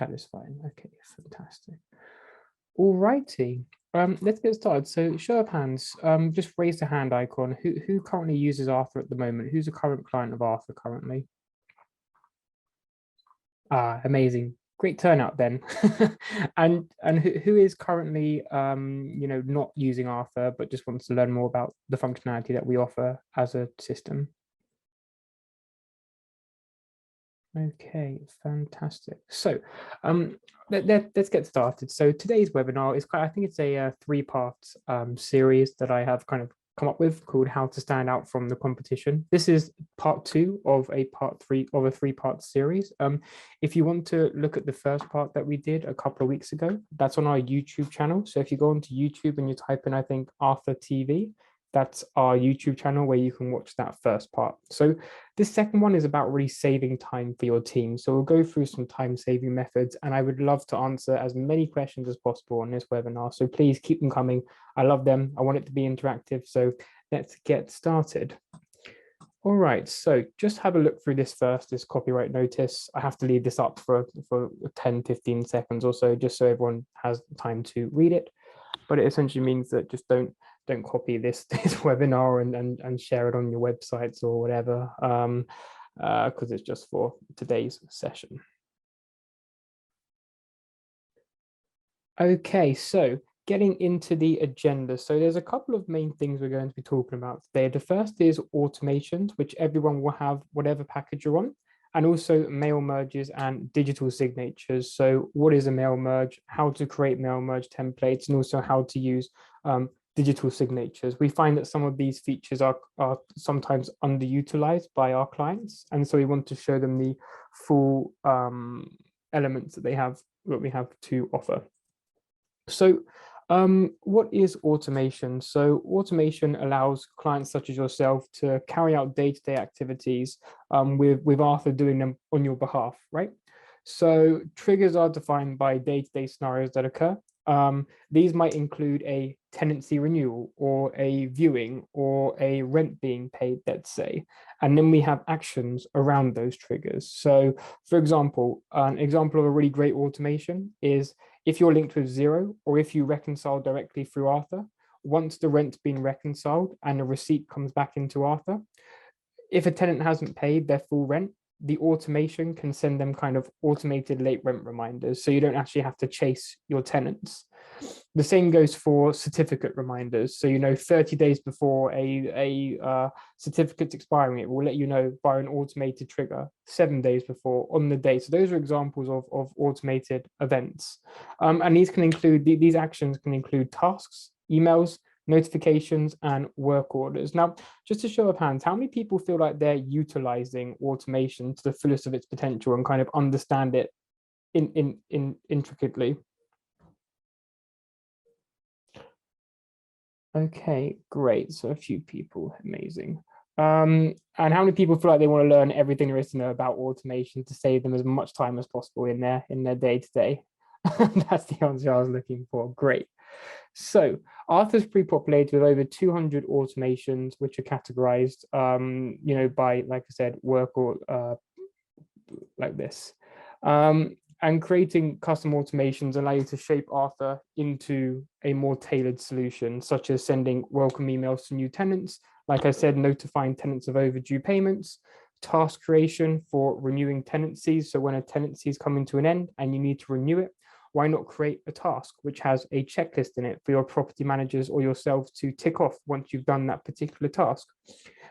Chat is fine. Okay, fantastic. All righty. Let's get started. So show of hands, just raise the hand icon. Who currently uses Arthur at the moment? Who's a current client of Arthur currently? Ah, amazing. Great turnout then. And who is currently not using Arthur, but just wants to learn more about the functionality that we offer as a system? Okay, fantastic. So let's get started. So today's webinar is I think it's a three-part series that I have kind of come up with called How to Stand Out from the Competition. This is part two of a three-part series. If you want to look at the first part that we did a couple of weeks ago, that's on our YouTube channel. So if you go onto YouTube and you type in, I think, Arthur TV, that's our YouTube channel where you can watch that first part. So this second one is about really saving time for your team. So we'll go through some time saving methods, and I would love to answer as many questions as possible on this webinar. So please keep them coming. I love them. I want it to be interactive. So let's get started. All right, so just have a look through this first, this copyright notice. I have to leave this up for 10, 15 seconds or so, just so everyone has time to read it. But it essentially means that just don't copy this webinar and share it on your websites or whatever, because it's just for today's session. Okay, so getting into the agenda. So there's a couple of main things we're going to be talking about today. The first is automations, which everyone will have whatever package you're on, and also mail merges and digital signatures. So what is a mail merge, how to create mail merge templates, and also how to use digital signatures. We find that some of these features are sometimes underutilized by our clients, and so we want to show them the full elements that we have to offer. So what is automation? So automation allows clients such as yourself to carry out day-to-day activities with Arthur doing them on your behalf, right? So triggers are defined by day-to-day scenarios that occur. These might include a tenancy renewal or a viewing or a rent being paid, let's say. And then we have actions around those triggers. So for example, an example of a really great automation is if you're linked with Xero, or if you reconcile directly through Arthur, once the rent's been reconciled and a receipt comes back into Arthur, if a tenant hasn't paid their full rent, the automation can send them kind of automated late rent reminders, so you don't actually have to chase your tenants. The same goes for certificate reminders. So 30 days before a certificate's expiring, it will let you know by an automated trigger 7 days before on the day. So those are examples of automated events, and these actions can include tasks, emails, notifications, and work orders. Now, just a show of hands, how many people feel like they're utilizing automation to the fullest of its potential and kind of understand it intricately? Okay, great. So a few people, amazing. And how many people feel like they want to learn everything there is to know about automation to save them as much time as possible in their day-to-day? That's the answer I was looking for. Great. So Arthur's pre-populated with over 200 automations, which are categorized, by, like I said, work or like this. And creating custom automations allow you to shape Arthur into a more tailored solution, such as sending welcome emails to new tenants, like I said, notifying tenants of overdue payments, task creation for renewing tenancies. So when a tenancy is coming to an end and you need to renew it, why not create a task which has a checklist in it for your property managers or yourself to tick off once you've done that particular task?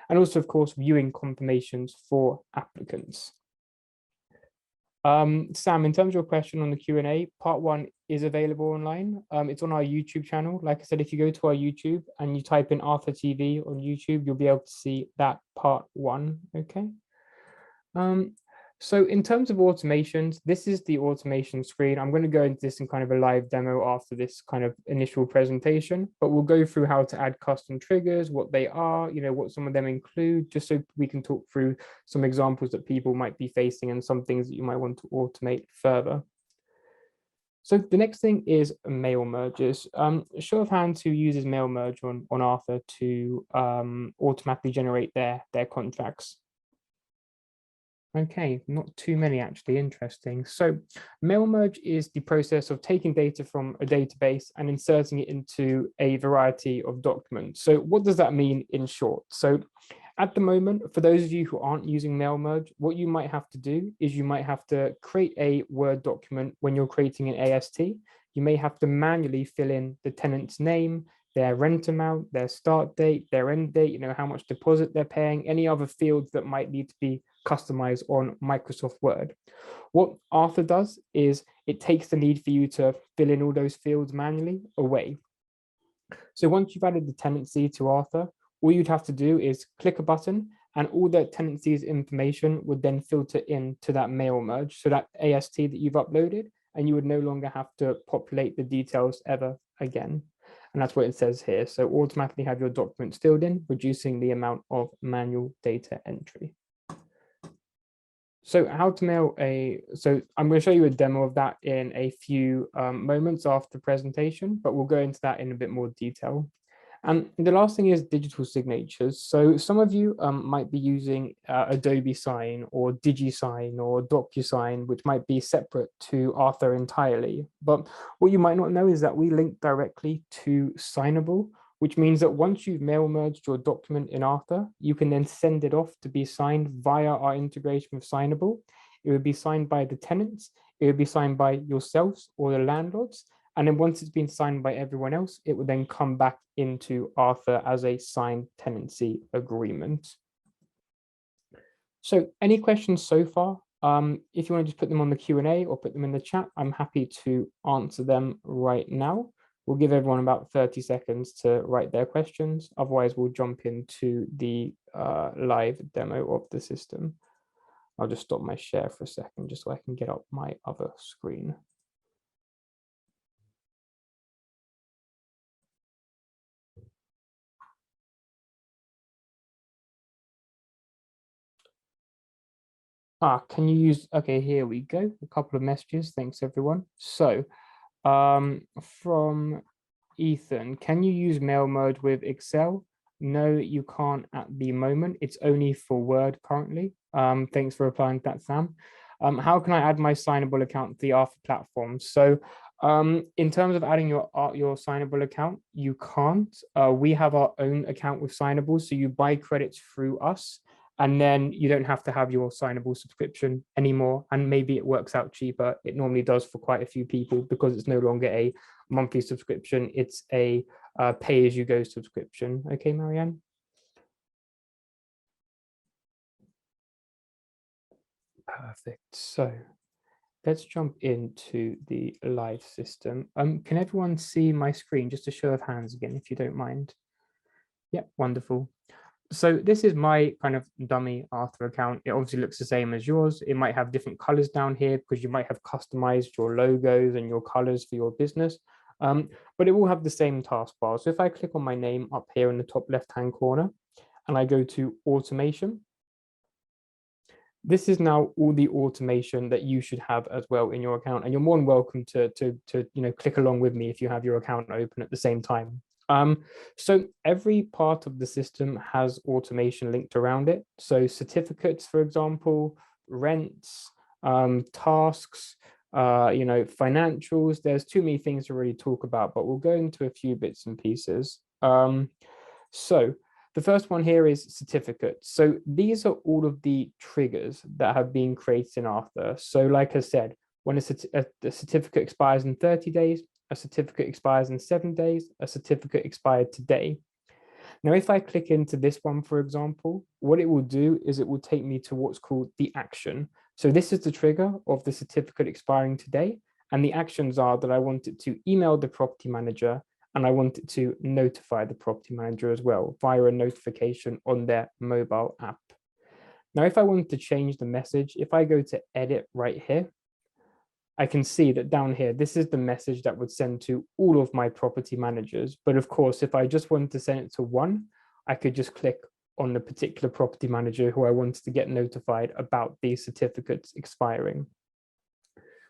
And also, of course, viewing confirmations for applicants. Sam, in terms of your question on the Q&A, part one is available online. It's on our YouTube channel. Like I said, if you go to our YouTube and you type in Arthur TV on YouTube, you'll be able to see that part one, okay? So in terms of automations, this is the automation screen. I'm going to go into this in kind of a live demo after this kind of initial presentation, but we'll go through how to add custom triggers, what they are, what some of them include, just so we can talk through some examples that people might be facing and some things that you might want to automate further. So the next thing is mail merges. Show of hands who uses mail merge on Arthur to automatically generate their contracts. Okay, not too many actually, interesting. So mail merge is the process of taking data from a database and inserting it into a variety of documents. So what does that mean in short? So at the moment, for those of you who aren't using mail merge, what you might have to do is you might have to create a Word document when you're creating an AST. You may have to manually fill in the tenant's name, their rent amount, their start date, their end date, how much deposit they're paying, any other fields that might need to be customized on Microsoft Word. What Arthur does is it takes the need for you to fill in all those fields manually away. So once you've added the tenancy to Arthur, all you'd have to do is click a button and all the tenancies information would then filter into that mail merge, so that AST that you've uploaded, and you would no longer have to populate the details ever again. And that's what it says here. So automatically have your documents filled in, reducing the amount of manual data entry. So how to mail so I'm going to show you a demo of that in a few moments after the presentation, but we'll go into that in a bit more detail. And the last thing is digital signatures. So some of you might be using Adobe Sign or DigiSign or DocuSign, which might be separate to Arthur entirely. But what you might not know is that we link directly to Signable, which means that once you've mail merged your document in Arthur, you can then send it off to be signed via our integration with Signable. It would be signed by the tenants, it would be signed by yourselves or the landlords. And then once it's been signed by everyone else, it would then come back into Arthur as a signed tenancy agreement. So any questions so far? If you want to just put them on the Q&A or put them in the chat, I'm happy to answer them right now. We'll give everyone about 30 seconds to write their questions. Otherwise, we'll jump into the live demo of the system. I'll just stop my share for a second just so I can get up my other screen. Can you use, okay, here we go. A couple of messages. Thanks, everyone. So from Ethan, can you use mail mode with Excel? No, you can't at the moment. It's only for Word currently. Thanks for replying to that, Sam. How can I add my signable account to the Arthur platform? So in terms of adding your signable account, you can't. We have our own account with Signable, so you buy credits through us, and then you don't have to have your Signable subscription anymore. And maybe it works out cheaper. It normally does for quite a few people because it's no longer a monthly subscription. It's a pay-as-you-go subscription. Okay, Marianne? Perfect. So let's jump into the live system. Can everyone see my screen? Just a show of hands again, if you don't mind. Yep, wonderful. So this is my kind of dummy Arthur account. It obviously looks the same as yours. It might have different colors down here because you might have customized your logos and your colors for your business. But it will have the same taskbar. So if I click on my name up here in the top left-hand corner and I go to automation, this is now all the automation that you should have as well in your account. And you're more than welcome to click along with me if you have your account open at the same time. So every part of the system has automation linked around it. So certificates, for example, rents, tasks, financials. There's too many things to really talk about, but we'll go into a few bits and pieces. So the first one here is certificates. So these are all of the triggers that have been created in Arthur. So like I said, when a certificate expires in 30 days, a certificate expires in 7 days, a certificate expired today. Now, if I click into this one, for example, what it will do is it will take me to what's called the action. So this is the trigger of the certificate expiring today. And the actions are that I want it to email the property manager and I want it to notify the property manager as well via a notification on their mobile app. Now, if I want to change the message, if I go to edit right here, I can see that down here, this is the message that would send to all of my property managers. But of course, if I just wanted to send it to one, I could just click on the particular property manager who I wanted to get notified about these certificates expiring.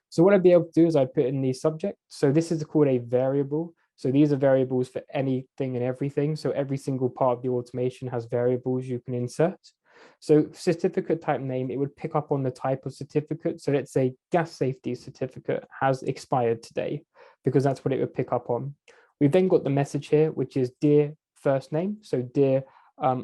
So what I'd be able to do is I'd put in the subject. So this is called a variable. So these are variables for anything and everything. So every single part of the automation has variables you can insert. So certificate type name, it would pick up on the type of certificate. So let's say gas safety certificate has expired today, because that's what it would pick up on. We've then got the message here, which is dear first name. So dear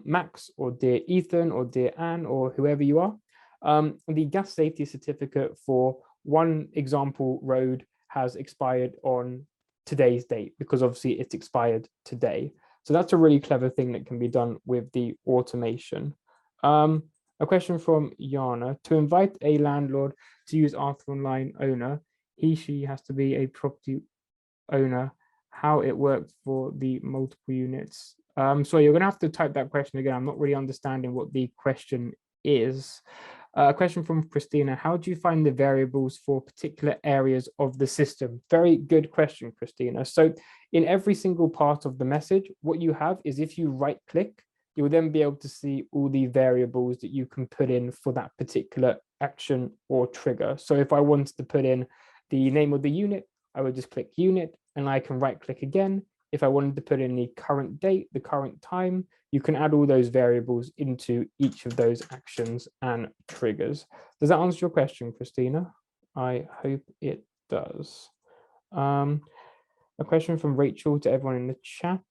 Max, or dear Ethan, or dear Anne, or whoever you are. The gas safety certificate for one example road has expired on today's date, because obviously it's expired today. So that's a really clever thing that can be done with the automation. A question from Yana: to invite a landlord to use Arthur Online owner, she has to be a property owner. How it works for the multiple units? So you're gonna have to type that question again. I'm not really understanding what the question is. A question from Christina: how do you find the variables for particular areas of the system? Very good question, Christina. So in every single part of the message, what you have is, if you right click, you'll then be able to see all the variables that you can put in for that particular action or trigger. So if I wanted to put in the name of the unit, I would just click unit, and I can right click again. If I wanted to put in the current date, the current time, you can add all those variables into each of those actions and triggers. Does that answer your question, Christina? I hope it does. A question from Rachel to everyone in the chat.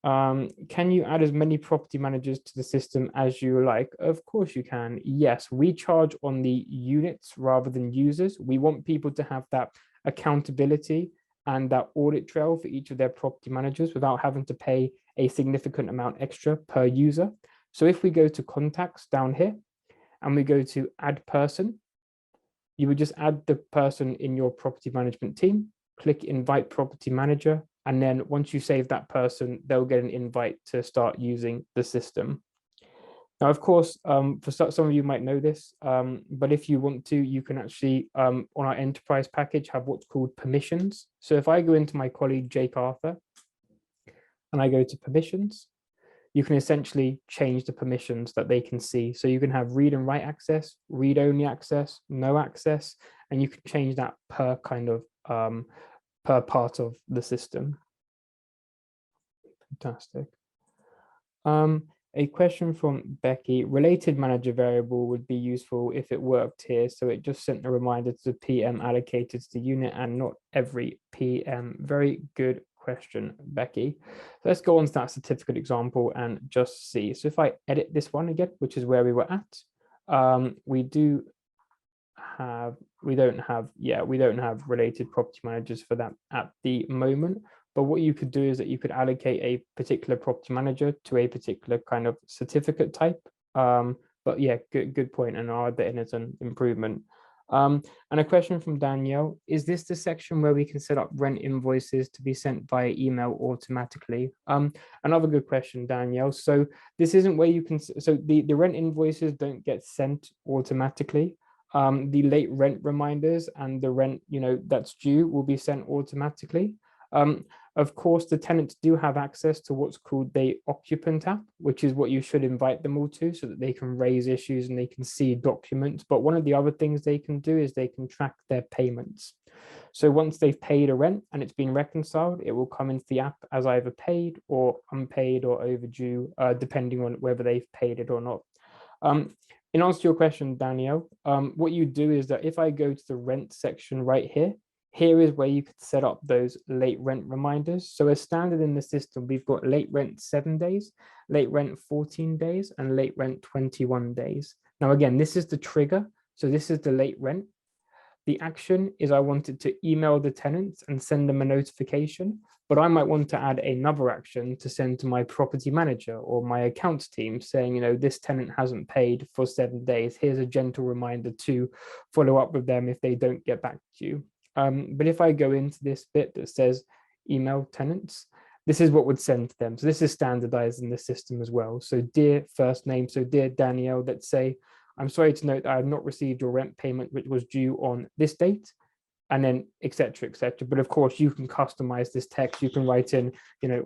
Can you add as many property managers to the system as you like? Of course you can. Yes, we charge on the units rather than users. We want people to have that accountability and that audit trail for each of their property managers without having to pay a significant amount extra per user. So if we go to contacts down here and we go to add person, you would just add the person in your property management team, click invite property manager, and then once you save that person, they'll get an invite to start using the system. Now, of course, for some of you might know this, but if you want to, you can actually, on our enterprise package, have what's called permissions. So if I go into my colleague, Jake Arthur, and I go to permissions, you can essentially change the permissions that they can see. So you can have read and write access, read only access, no access, and you can change that per kind of, per part of the system. Fantastic. A question from Becky: related manager variable would be useful if it worked here. So it just sent a reminder to the PM allocated to the unit and not every PM. Very good question, Becky. So let's go on to that certificate example and just see. So if I edit this one again, which is where we were at, we don't have related property managers for that at the moment. But what you could do is that you could allocate a particular property manager to a particular kind of certificate type. But yeah, good point, and I'll add that in as an improvement. And a question from Danielle: is this the section where we can set up rent invoices to be sent via email automatically? Another good question, Danielle. So this isn't where you can, so the rent invoices don't get sent automatically. The late rent reminders and the rent, that's due will be sent automatically. Of course, the tenants do have access to what's called the occupant app, which is what you should invite them all to, so that they can raise issues and they can see documents. But one of the other things they can do is they can track their payments. So once they've paid a rent and it's been reconciled, it will come into the app as either paid or unpaid or overdue, depending on whether they've paid it or not. In answer to your question, Danielle, what you do is that if I go to the rent section right here, here is where you could set up those late rent reminders. So as standard in the system, we've got late rent 7 days, late rent 14 days, and late rent 21 days. Now, again, this is the trigger. So this is the late rent. The action is I wanted to email the tenants and send them a notification, but I might want to add another action to send to my property manager or my accounts team saying, this tenant hasn't paid for 7 days. Here's a gentle reminder to follow up with them if they don't get back to you. But if I go into this bit that says email tenants, this is what would send to them. So this is standardized in the system as well. So dear first name, so dear Danielle, let's say, I'm sorry to note that I have not received your rent payment, which was due on this date, and then et cetera, et cetera. But of course, you can customize this text. You can write in,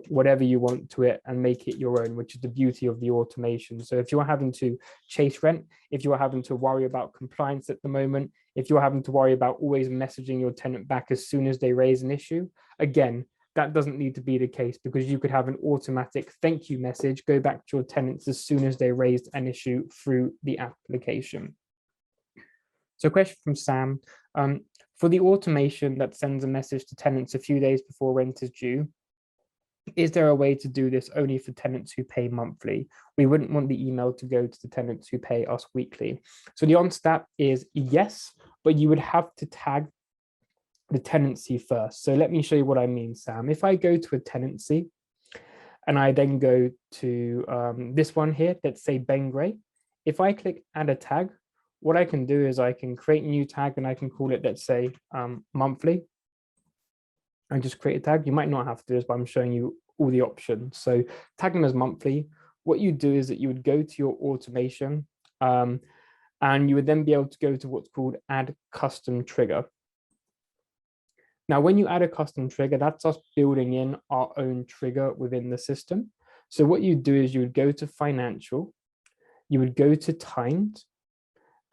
whatever you want to it and make it your own, which is the beauty of the automation. So if you're having to chase rent, if you're having to worry about compliance at the moment, if you're having to worry about always messaging your tenant back as soon as they raise an issue, again, that doesn't need to be the case, because you could have an automatic thank you message go back to your tenants as soon as they raised an issue through the application. So a question from Sam, for the automation that sends a message to tenants a few days before rent is due, is there a way to do this only for tenants who pay monthly? We wouldn't want the email to go to the tenants who pay us weekly. So the answer to that is yes, but you would have to tag the tenancy first. So let me show you what I mean, Sam. If I go to a tenancy and I then go to this one here, let's say Bengray, if I click add a tag, what I can do is I can create a new tag and I can call it, let's say, monthly. And just create a tag. You might not have to do this, but I'm showing you all the options. So tag them as monthly. What you do is that you would go to your automation and you would then be able to go to what's called add custom trigger. Now, when you add a custom trigger, that's us building in our own trigger within the system. So what you do is you would go to financial, you would go to timed,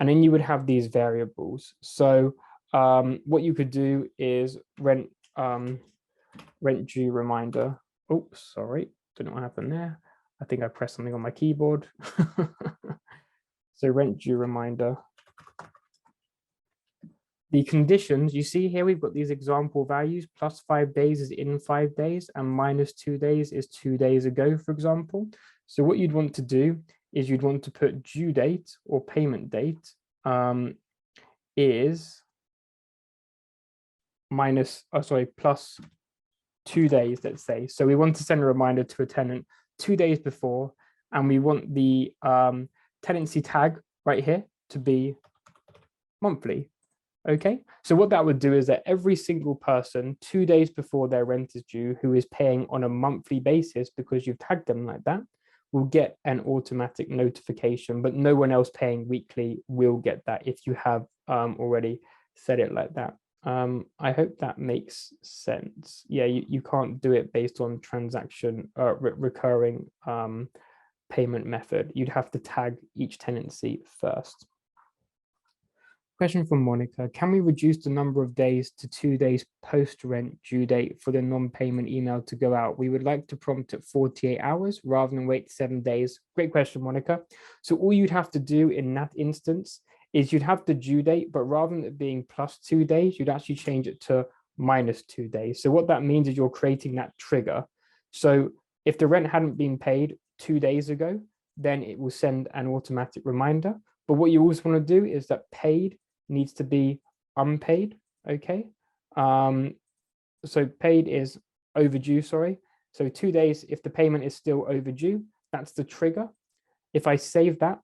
and then you would have these variables. So what you could do is rent due reminder. Oh, sorry, don't know what happened there. I think I pressed something on my keyboard. So rent due reminder. The conditions you see here, we've got these example values. Plus 5 days is in 5 days, and minus 2 days is 2 days ago, for example. So what you'd want to do is you'd want to put due date or payment date is plus 2 days, let's say. So we want to send a reminder to a tenant 2 days before, and we want the tenancy tag right here to be monthly. Okay, so what that would do is that every single person 2 days before their rent is due, who is paying on a monthly basis because you've tagged them like that, will get an automatic notification, but no one else paying weekly will get that if you have already set it like that. I hope that makes sense. Yeah, you can't do it based on transaction recurring payment method. You'd have to tag each tenancy first. Question from Monica, can we reduce the number of days to 2 days post-rent due date for the non-payment email to go out? We would like to prompt at 48 hours rather than wait 7 days. Great question, Monica. So all you'd have to do in that instance is you'd have the due date, but rather than it being plus 2 days, you'd actually change it to minus 2 days. So what that means is you're creating that trigger. So if the rent hadn't been paid 2 days ago, then it will send an automatic reminder. But what you also want to do is that paid needs to be unpaid, okay? So paid is overdue, sorry. So 2 days, if the payment is still overdue, that's the trigger. If I save that,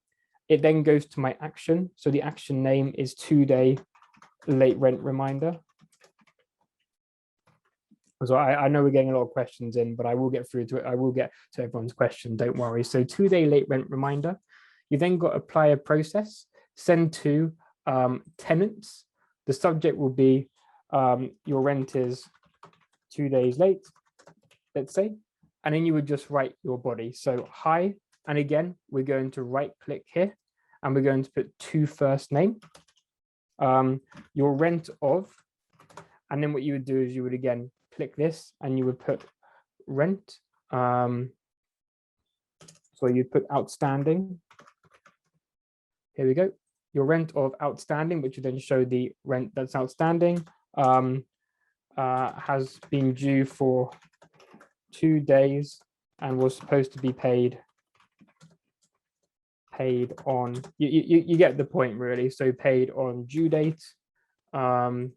it then goes to my action. So the action name is 2 day late rent reminder. So I know we're getting a lot of questions in, but I will get through to it. I will get to everyone's question, don't worry. So 2 day late rent reminder. You then got apply a process, send to tenants. The subject will be your rent is 2 days late, let's say, and then you would just write your body. So hi, and again, we're going to right click here and we're going to put to first name, your rent of, and then what you would do is you would again click this and you would put rent. So you put outstanding. Here we go. Your rent of outstanding, which would then show the rent that's outstanding, has been due for 2 days and was supposed to be paid on, you get the point really. So paid on due date. There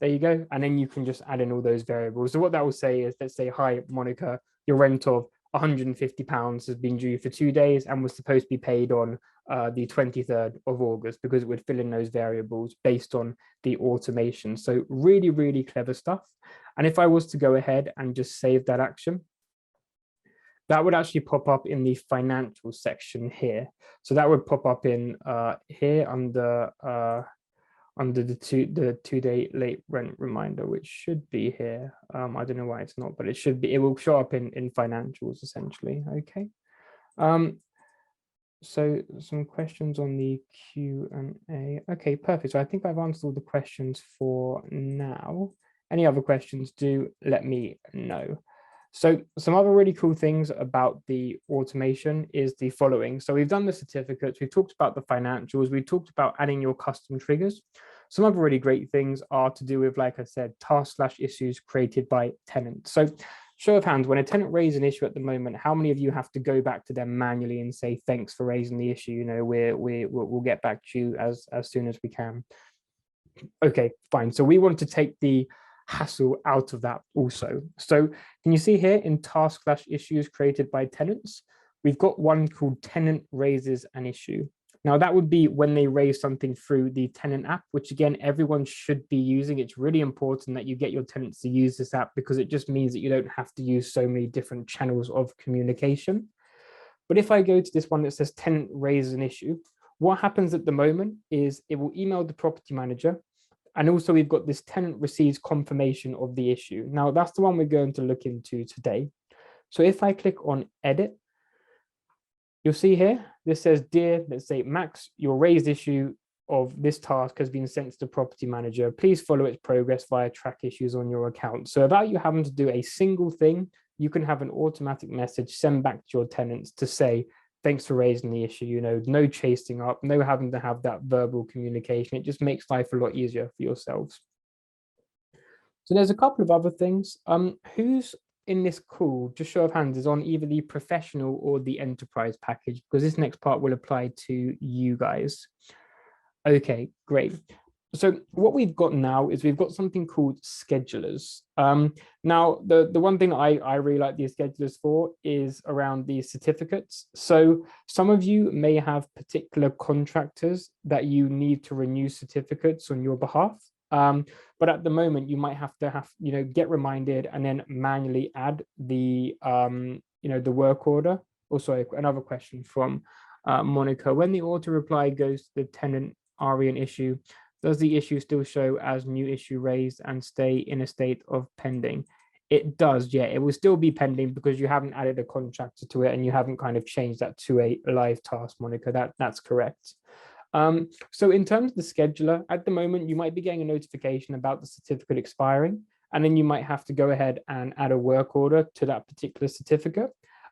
you go. And then you can just add in all those variables. So what that will say is, let's say, hi, Monica, your rent of £150 has been due for 2 days and was supposed to be paid on the 23rd of August, because it would fill in those variables based on the automation. So really, really clever stuff. And if I was to go ahead and just save that action, that would actually pop up in the financial section here. So that would pop up in here under the 2 day late rent reminder, which should be here. I don't know why it's not, but it should be. It will show up in financials essentially. Okay. So some questions on the Q&A. Okay, perfect. So I think I've answered all the questions for now. Any other questions, do let me know. So some other really cool things about the automation is the following. So we've done the certificates, we've talked about the financials, we talked about adding your custom triggers. Some other really great things are to do with, like I said, task/issues created by tenants. So show of hands, when a tenant raises an issue at the moment, how many of you have to go back to them manually and say, thanks for raising the issue, you know, we'll get back to you as soon as we can? Okay, fine. So we want to take the hassle out of that also. So can you see here in task/issues created by tenants, we've got one called tenant raises an issue. Now that would be when they raise something through the tenant app, which again, everyone should be using. It's really important that you get your tenants to use this app because it just means that you don't have to use so many different channels of communication. But if I go to this one that says tenant raises an issue, what happens at the moment is it will email the property manager. And also we've got this tenant receives confirmation of the issue. Now that's the one we're going to look into today. So if I click on edit, you'll see here, this says, dear, let's say, Max, your raised issue of this task has been sent to the property manager. Please follow its progress via track issues on your account. So without you having to do a single thing, you can have an automatic message sent back to your tenants to say, thanks for raising the issue, you know, no chasing up, no having to have that verbal communication. It just makes life a lot easier for yourselves. So there's a couple of other things. Who's in this call, just show of hands, is on either the professional or the enterprise package, because this next part will apply to you guys. Okay, great. So what we've got now is we've got something called schedulers. Now, the one thing I really like these schedulers for is around these certificates. So some of you may have particular contractors that you need to renew certificates on your behalf. But at the moment, you might have to get reminded and then manually add the, the work order. Also, another question from Monica. When the auto reply goes to the tenant RE an issue, does the issue still show as new issue raised and stay in a state of pending? It does, yeah. It will still be pending because you haven't added a contractor to it and you haven't kind of changed that to a live task, Monica. That's correct. So in terms of the scheduler, at the moment, you might be getting a notification about the certificate expiring, and then you might have to go ahead and add a work order to that particular certificate.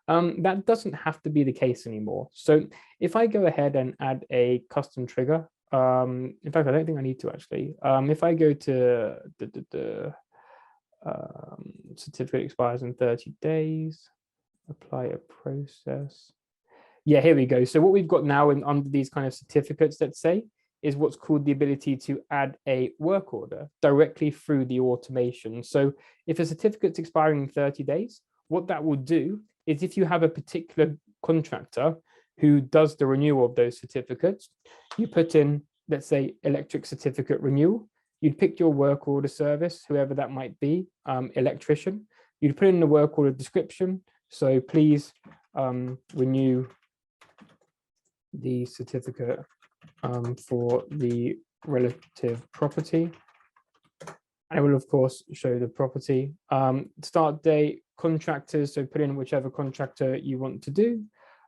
That doesn't have to be the case anymore. So if I go ahead and add a custom trigger, in fact, I don't think I need to actually. If I go to the certificate expires in 30 days, apply a process. Yeah, here we go. So what we've got now under these kind of certificates, let's say, is what's called the ability to add a work order directly through the automation. So if a certificate's expiring in 30 days, what that will do is if you have a particular contractor who does the renewal of those certificates, you put in, let's say, electric certificate renewal, you'd pick your work order service, whoever that might be, electrician, you'd put in the work order description. So please renew the certificate for the relative property. And it will, of course, show the property. Start date, contractors, so put in whichever contractor you want to do.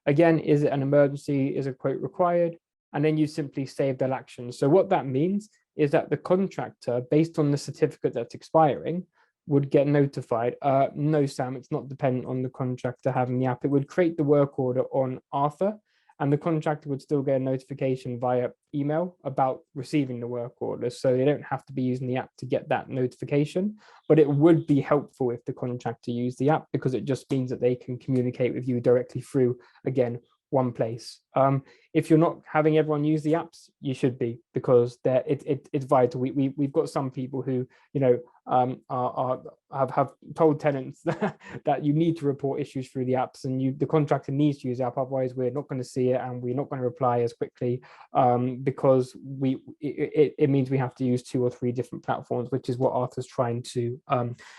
Again, is it an emergency? Is a quote required? And then you simply save that action. So what that means is that the contractor, based on the certificate that's expiring, would get notified. No, Sam, it's not dependent on the contractor having the app. It would create the work order on Arthur, and the contractor would still get a notification via email about receiving the work order. So they don't have to be using the app to get that notification, but it would be helpful if the contractor used the app because it just means that they can communicate with you directly through, again, one place. If you're not having everyone use the apps, you should be, because it's vital. We've got some people who, have told tenants that you need to report issues through the apps, and the contractor needs to use the app, otherwise we're not going to see it and we're not going to reply as quickly, because it means we have to use 2 or 3 different platforms, which is what Arthur's trying to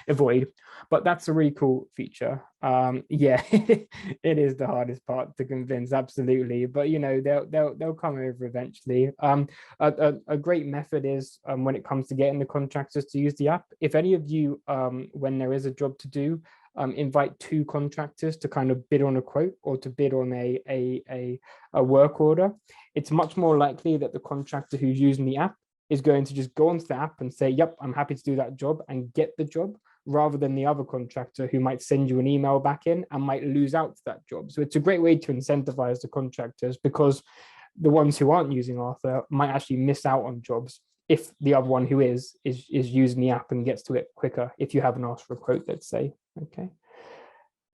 avoid. But that's a really cool feature. Yeah, it is the hardest part to convince, absolutely, but they'll come over eventually. A great method is, when it comes to getting the contractors to use the app, if any of you, when there is a job to do, invite 2 contractors to kind of bid on a quote or to bid on a work order, it's much more likely that the contractor who's using the app is going to just go onto the app and say, yep, I'm happy to do that job and get the job, rather than the other contractor who might send you an email back in and might lose out to that job. So it's a great way to incentivize the contractors, because the ones who aren't using Arthur might actually miss out on jobs if the other one who is using the app and gets to it quicker if you haven't asked for a quote, let's say. Okay.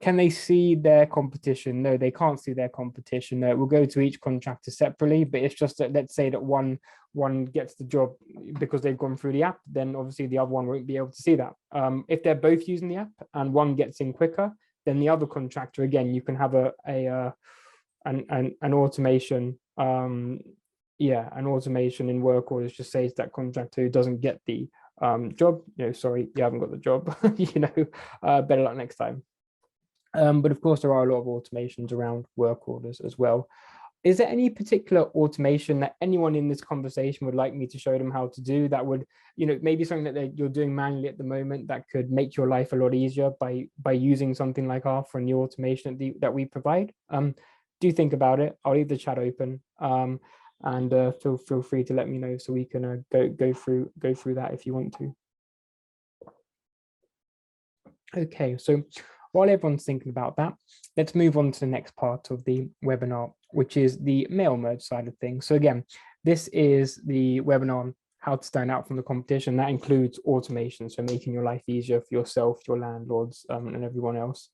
Can they see their competition? No, they can't see their competition. We'll go to each contractor separately, but it's just that, let's say that one gets the job because they've gone through the app, then obviously the other one won't be able to see that. If they're both using the app and one gets in quicker, then the other contractor, again, you can have an automation. An automation in work orders just says that contractor who doesn't get the job, sorry, you haven't got the job, better luck next time. But of course, there are a lot of automations around work orders as well. Is there any particular automation that anyone in this conversation would like me to show them how to do that would, maybe something that you're doing manually at the moment that could make your life a lot easier by using something like Arthur and the automation that we provide? Do think about it. I'll leave the chat open, and feel free to let me know so we can go through that if you want to. Okay, so while everyone's thinking about that, let's move on to the next part of the webinar, which is the mail merge side of things. So again, this is the webinar on how to stand out from the competition. That includes automation, so making your life easier for yourself, your landlords, and everyone else.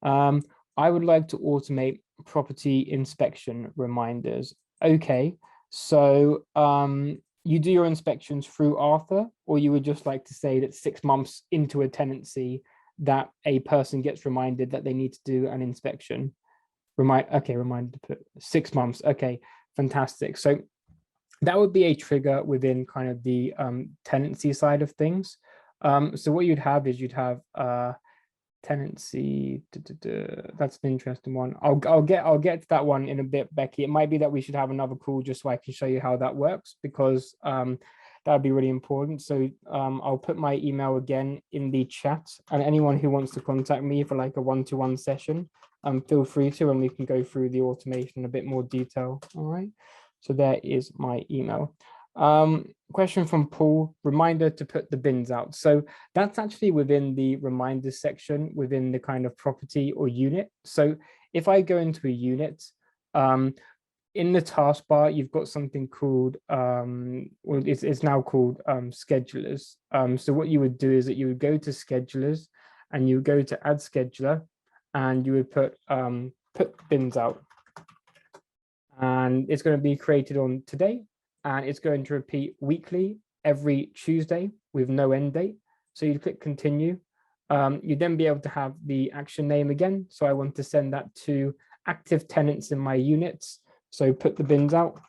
I would like to automate property inspection reminders. Okay, so you do your inspections through Arthur, or you would just like to say that 6 months into a tenancy that a person gets reminded that they need to do an inspection? Reminded to put 6 months. Okay, fantastic. So that would be a trigger within kind of the tenancy side of things. So what you'd have is tenancy. That's an interesting one. I'll get to that one in a bit, Becky. It might be that we should have another call just so I can show you how that works, because that would be really important. So I'll put my email again in the chat, and anyone who wants to contact me for like a one-to-one session, feel free to, and we can go through the automation in a bit more detail. All right. So there is my email. Question from Paul, reminder to put the bins out. So that's actually within the reminders section within the kind of property or unit. So if I go into a unit, in the taskbar, you've got something called, it's now called schedulers. So what you would do is that you would go to schedulers and you go to add scheduler, and you would put bins out. And it's going to be created on today, and it's going to repeat weekly every Tuesday with no end date. So you click continue. You'd then be able to have the action name again. So I want to send that to active tenants in my units. So put the bins out,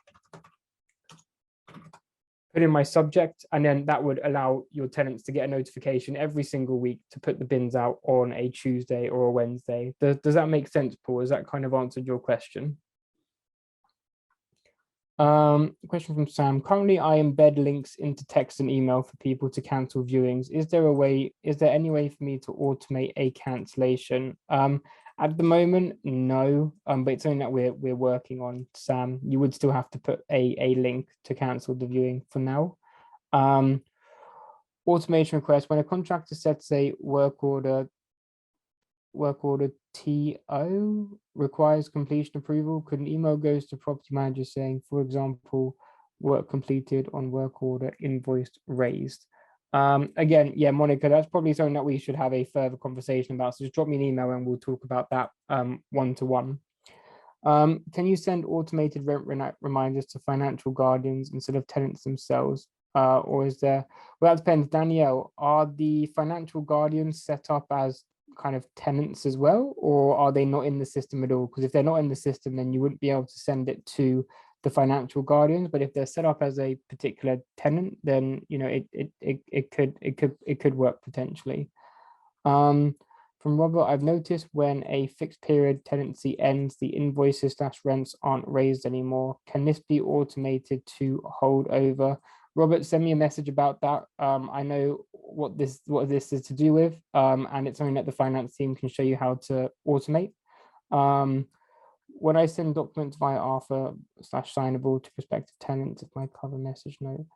put in my subject, and then that would allow your tenants to get a notification every single week to put the bins out on a Tuesday or a Wednesday. Does that make sense, Paul? Has that kind of answered your question? Question from Sam. Currently, I embed links into text and email for people to cancel viewings. Is there any way for me to automate a cancellation? At the moment, no, but it's something that we're working on, Sam. You would still have to put a link to cancel the viewing for now. Automation request. When a contractor sets a work order TO requires completion approval, could an email goes to property manager saying, for example, work completed on work order, invoiced raised? Again, yeah, Monica, that's probably something that we should have a further conversation about. So just drop me an email and we'll talk about that one-to-one. Can you send automated rent reminders to financial guardians instead of tenants themselves? Or is there, well, that depends. Danielle, are the financial guardians set up as kind of tenants as well, or are they not in the system at all? Because if they're not in the system, then you wouldn't be able to send it to the financial guardians. But if they're set up as a particular tenant, then it could work potentially. From Robert, I've noticed when a fixed period tenancy ends, the invoices / rents aren't raised anymore. Can this be automated to hold over? Robert, send me a message about that. I know what this is to do with, and it's something that the finance team can show you how to automate. When I send documents via Arthur /signable to prospective tenants, if my cover message note,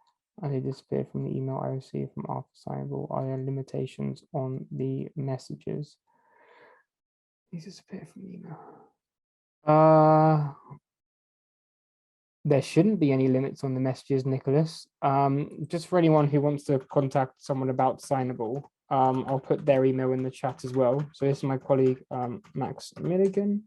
They disappeared from the email I received from Arthur Signable. Are there limitations on the messages? These disappeared from the email. There shouldn't be any limits on the messages, Nicholas. Just for anyone who wants to contact someone about Signable, I'll put their email in the chat as well. So this is my colleague, Max Milligan.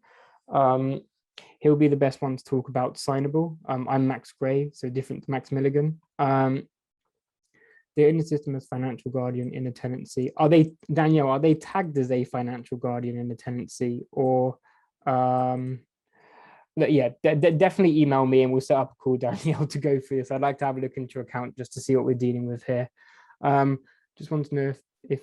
He'll be the best one to talk about Signable. I'm Max Gray, so different to Max Milligan. They're in the system as financial guardian in a tenancy. Are they, Danielle, are they tagged as a financial guardian in the tenancy, or yeah, definitely email me and we'll set up a call, Danielle, to go through this. I'd like to have a look into your account just to see what we're dealing with here. Just want to know if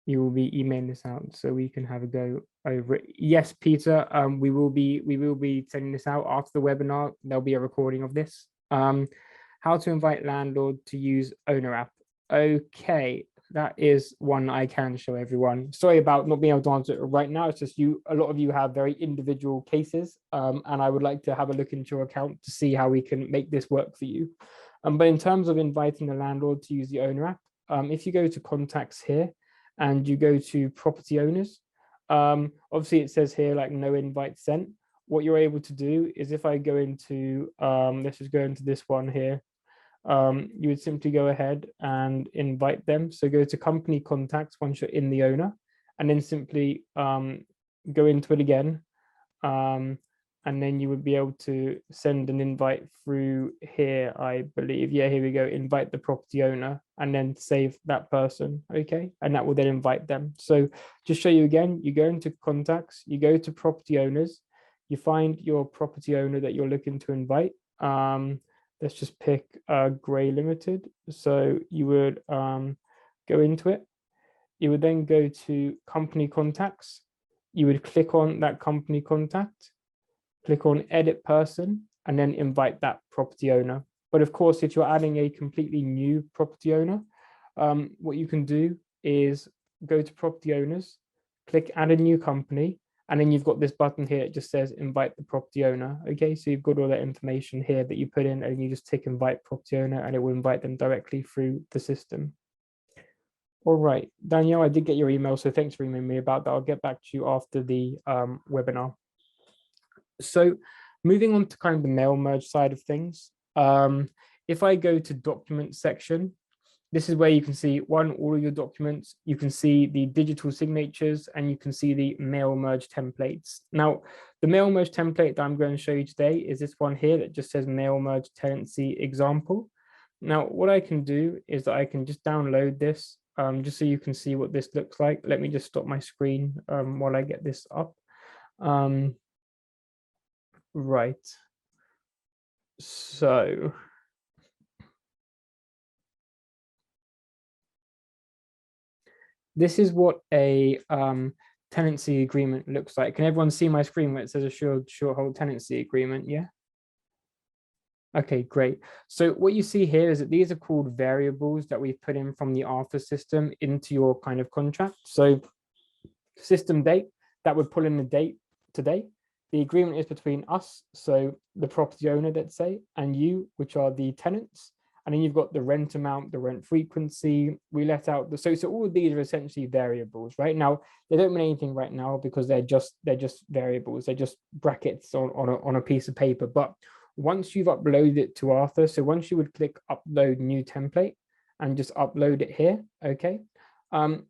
you will be emailing this out so we can have a go over it. Yes, Peter, we will be sending this out after the webinar. There'll be a recording of this. How to invite landlord to use owner app. Okay, that is one I can show everyone. Sorry about not being able to answer it right now. It's just a lot of you have very individual cases, and I would like to have a look into your account to see how we can make this work for you. But in terms of inviting the landlord to use the owner app, if you go to contacts here and you go to property owners, obviously it says here like no invite sent. What you're able to do is if I go into, let's just go into this one here, you would simply go ahead and invite them. So go to company contacts once you're in the owner, and then simply go into it again. And then you would be able to send an invite through here, I believe. Yeah, here we go, invite the property owner, and then save that person, okay? And that will then invite them. So just show you again, you go into contacts, you go to property owners, you find your property owner that you're looking to invite. Let's just pick Gray Limited. So you would go into it. You would then go to company contacts. You would click on that company contact, click on edit person, and then invite that property owner. But of course, if you're adding a completely new property owner, what you can do is go to property owners, click add a new company, and then you've got this button here. It just says invite the property owner. Okay, so you've got all that information here that you put in, and you just tick invite property owner, and it will invite them directly through the system. All right, Danielle, I did get your email, so thanks for emailing me about that. I'll get back to you after the webinar. So moving on to kind of the mail merge side of things. If I go to document section, this is where you can see all of your documents. You can see the digital signatures, and you can see the mail merge templates. Now, the mail merge template that I'm going to show you today is this one here that just says mail merge tenancy example. Now, what I can do is that I can just download this just so you can see what this looks like. Let me just stop my screen while I get this up. Right. So this is what a tenancy agreement looks like. Can everyone see my screen where it says a short hold tenancy agreement? Yeah. Okay, great. So what you see here is that these are called variables that we've put in from the Arthur system into your kind of contract. So system date, that would pull in the date today. The agreement is between us, so the property owner, let's say, and you, which are the tenants. And then you've got the rent amount, the rent frequency. We let out the so all of these are essentially variables, right? Now they don't mean anything right now because they're just variables. They're just brackets on a piece of paper. But once you've uploaded it to Arthur, so once you would click upload new template and just upload it here, okay.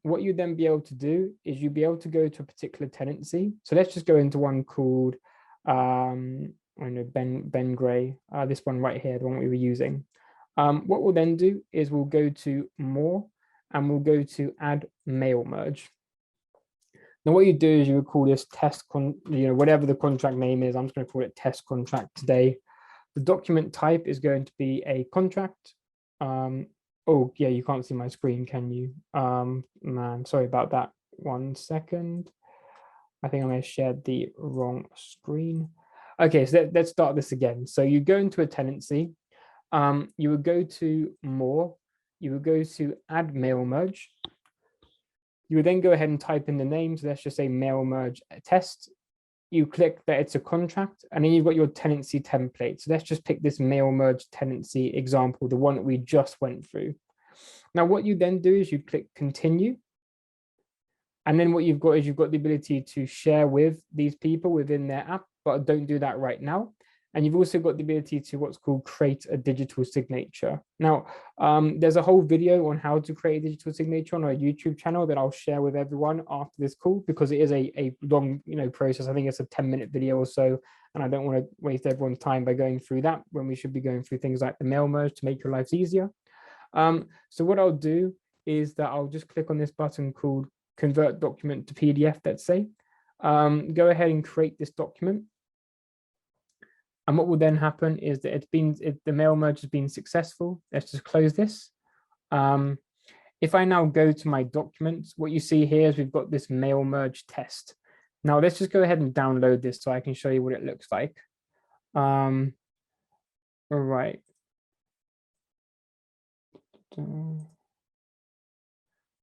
What you'd then be able to do is you'd be able to go to a particular tenancy. So let's just go into one called I know Ben Gray, this one right here, the one we were using. What we'll then do is we'll go to more and we'll go to add mail merge. Now what you do is you would call this test whatever the contract name is. I'm just going to call it test contract today. The document type is going to be a contract. Oh yeah, you can't see my screen, can you? Man, sorry about that. 1 second. I think I may have shared the wrong screen. Okay, so let's start this again. So you go into a tenancy. You would go to more. You would go to add mail merge. You would then go ahead and type in the name. So let's just say mail merge test. you click that it's a contract, and then you've got your tenancy template. So let's just pick this mail merge tenancy example, the one that we just went through. Now, what you then do is you click continue. And then what you've got is you've got the ability to share with these people within their app, but don't do that right now. And you've also got the ability to what's called create a digital signature. Now, there's a whole video on how to create a digital signature on our YouTube channel that I'll share with everyone after this call, because it is a long, process. I think it's a 10-minute video or so, and I don't want to waste everyone's time by going through that when we should be going through things like the mail merge to make your lives easier. So what I'll do is that I'll just click on this button called convert document to PDF, let's say. Go ahead and create this document. And what will then happen is that the mail merge has been successful. Let's just close this. If I now go to my documents, what you see here is we've got this mail merge test. Now let's just go ahead and download this so I can show you what it looks like. All right.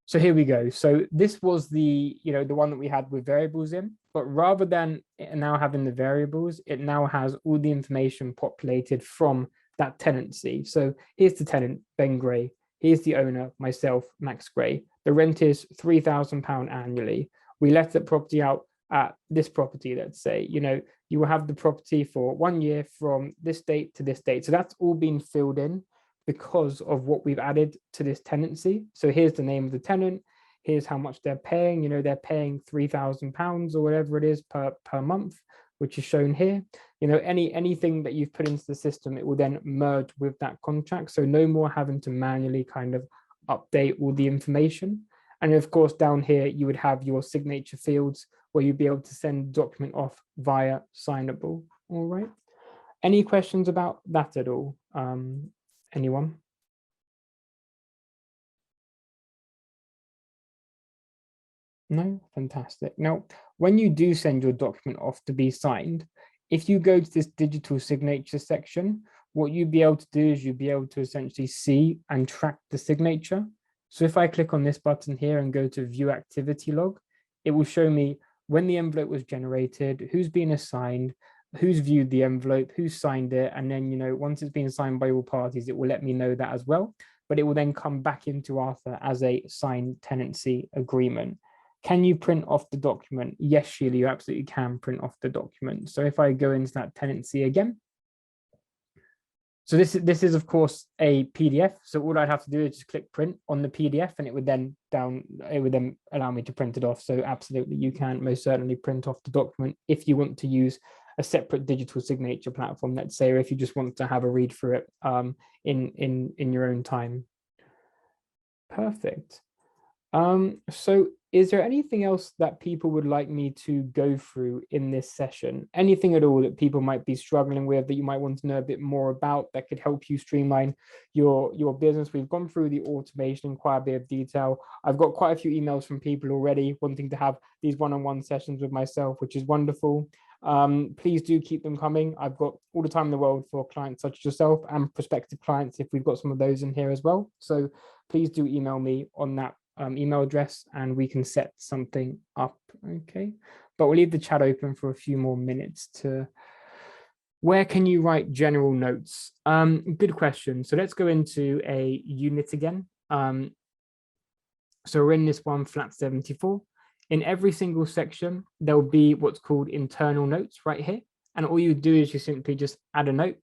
So here we go. So this was the one that we had with variables in, but rather than it now having the variables, it now has all the information populated from that tenancy. So here's the tenant, Ben Gray. Here's the owner, myself, Max Gray. The rent is £3,000 annually. We let the property out at this property, let's say, you will have the property for 1 year from this date to this date. So that's all been filled in because of what we've added to this tenancy. So here's the name of the tenant. Here's how much they're paying. They're paying £3,000 or whatever it is per month, which is shown here. Anything that you've put into the system, it will then merge with that contract. So no more having to manually kind of update all the information. And of course, down here, you would have your signature fields where you'd be able to send the document off via Signable. All right. Any questions about that at all? Anyone? No? Fantastic. Now, when you do send your document off to be signed, if you go to this digital signature section, what you'd be able to do is you'd be able to essentially see and track the signature. So if I click on this button here and go to view activity log, it will show me when the envelope was generated, who's been assigned, who's viewed the envelope, who signed it, and then once it's been signed by all parties, it will let me know that as well. But it will then come back into Arthur as a signed tenancy agreement. Can you print off the document? Yes, Sheila, you absolutely can print off the document. So if I go into that tenancy again, so this is of course a PDF. So all I'd have to do is just click print on the PDF, and it would then allow me to print it off. So absolutely, you can most certainly print off the document if you want to use a separate digital signature platform, let's say, or if you just want to have a read through it in your own time. Perfect. So is there anything else that people would like me to go through in this session? Anything at all that people might be struggling with that you might want to know a bit more about that could help you streamline your business? We've gone through the automation in quite a bit of detail. I've got quite a few emails from people already wanting to have these one-on-one sessions with myself, which is wonderful. Please do keep them coming. I've got all the time in the world for clients such as yourself and prospective clients if we've got some of those in here as well. So please do email me on that email address and we can set something up. Okay, but we'll leave the chat open for a few more minutes. Where can you write general notes? Good question. So let's go into a unit again. So we're in this one, flat 74. In every single section, there'll be what's called internal notes right here. And all you do is you simply just add a note,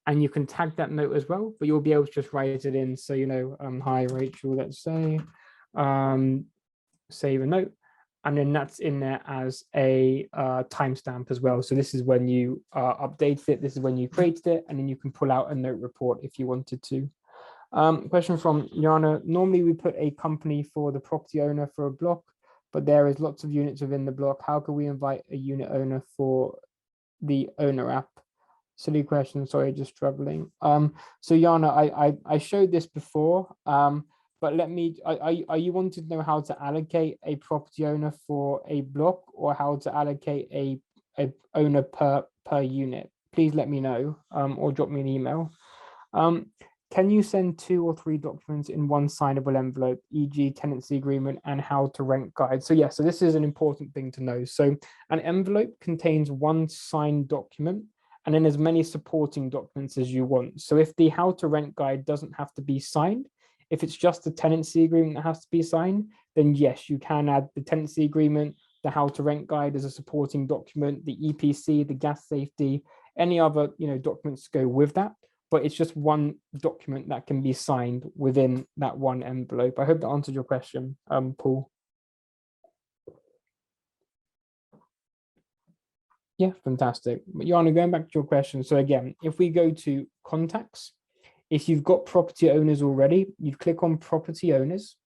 and you can tag that note as well, but you'll be able to just write it in. So, hi, Rachel, let's say, save a note, and then that's in there as a timestamp as well. So this is when you updated it, this is when you created it, and then you can pull out a note report if you wanted to. Question from Yana. Normally we put a company for the property owner for a block, but there is lots of units within the block. How can we invite a unit owner for the owner app? Silly question, sorry, just struggling. So Yana, I showed this before, but let me, are you wanting to know how to allocate a property owner for a block, or how to allocate a owner per unit? Please let me know, or drop me an email. Can you send 2 or 3 documents in one signable envelope, e.g. tenancy agreement and how to rent guide? So yeah, so this is an important thing to know. So an envelope contains one signed document and then as many supporting documents as you want. So if the how to rent guide doesn't have to be signed, if it's just the tenancy agreement that has to be signed, then yes, you can add the tenancy agreement, the how to rent guide as a supporting document, the EPC, the gas safety, any other documents to go with that. But it's just one document that can be signed within that one envelope. I hope that answered your question, Paul. Yeah, fantastic. Yana, going back to your question. So again, if we go to contacts, if you've got property owners already, you'd click on property owners.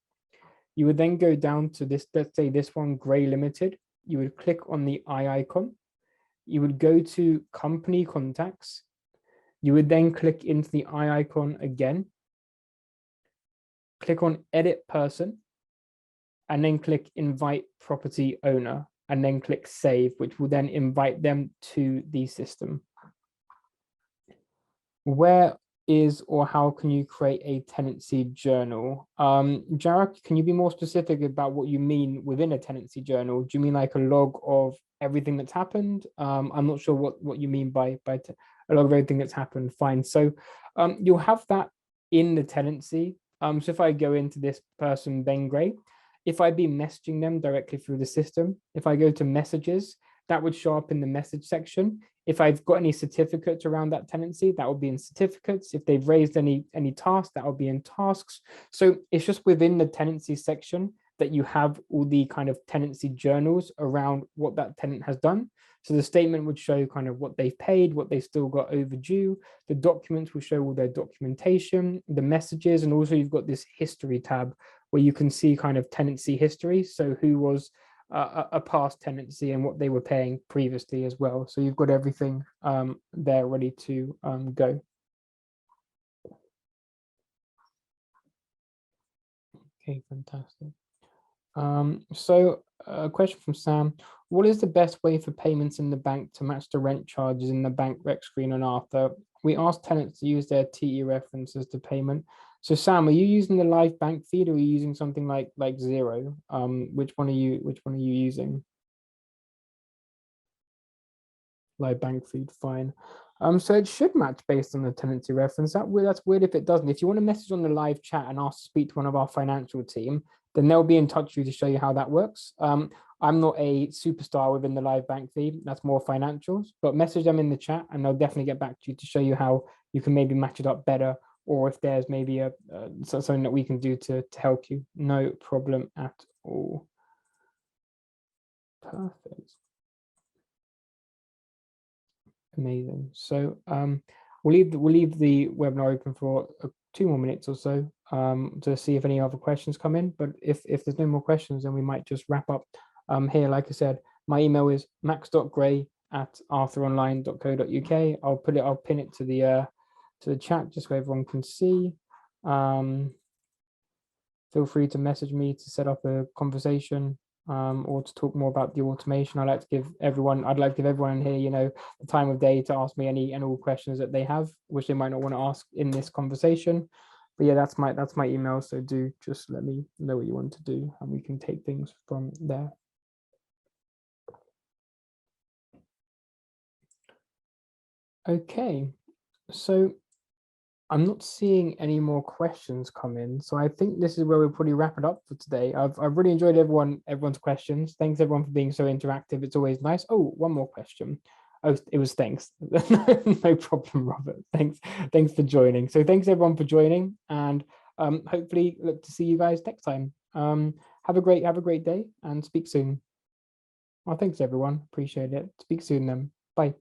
You would then go down to this, let's say this one, Gray Limited. You would click on the eye icon. You would go to company contacts. You would then click into the eye icon again. Click on edit person and then click invite property owner and then click save, which will then invite them to the system. Where is or how can you create a tenancy journal? Jarek, can you be more specific about what you mean within a tenancy journal? Do you mean like a log of everything that's happened? I'm not sure what you mean by a log of everything that's happened. Fine. So you'll have that in the tenancy. So if I go into this person, Ben Gray, if I'd be messaging them directly through the system, if I go to messages, that would show up in the message section. If I've got any certificates around that tenancy, that will be in certificates. If they've raised any tasks, that will be in tasks. So it's just within the tenancy section that you have all the kind of tenancy journals around what that tenant has done. So the statement would show kind of what they've paid, what they've still got overdue. The documents will show all their documentation, the messages, and also you've got this history tab where you can see kind of tenancy history. So who was a past tenancy and what they were paying previously as well. So you've got everything there ready to go. Okay, fantastic. So a question from Sam. What is the best way for payments in the bank to match the rent charges in the bank rec screen on Arthur? We asked tenants to use their TE references to payment. So Sam, are you using the live bank feed or are you using something like Zero? Which one are you using? Live bank feed, fine. So it should match based on the tenancy reference. That's weird if it doesn't. If you want to message on the live chat and ask to speak to one of our financial team, then they'll be in touch with you to show you how that works. I'm not a superstar within the live bank feed. That's more financials, but message them in the chat and they'll definitely get back to you to show you how you can maybe match it up better, or if there's maybe something that we can do to help you. No problem at all. Perfect. Amazing. So we'll leave the webinar open for 2 more minutes or so to see if any other questions come in. But if there's no more questions, then we might just wrap up here. Like I said, my email is max.gray@arthuronline.co.uk. I'll pin it to the chat just so everyone can see. Feel free to message me to set up a conversation or to talk more about the automation. I'd like to give everyone in here, the time of day to ask me any and all questions that they have, which they might not want to ask in this conversation. But yeah, that's my email. So do just let me know what you want to do and we can take things from there. Okay, so I'm not seeing any more questions come in, so I think this is where we'll probably wrap it up for today. I've really enjoyed everyone's questions. Thanks everyone for being so interactive. It's always nice. Oh, one more question. Oh, it was thanks. No problem, Robert. Thanks for joining. So thanks everyone for joining, and hopefully look to see you guys next time. Have a great day and speak soon. Well, thanks everyone. Appreciate it. Speak soon then. Bye.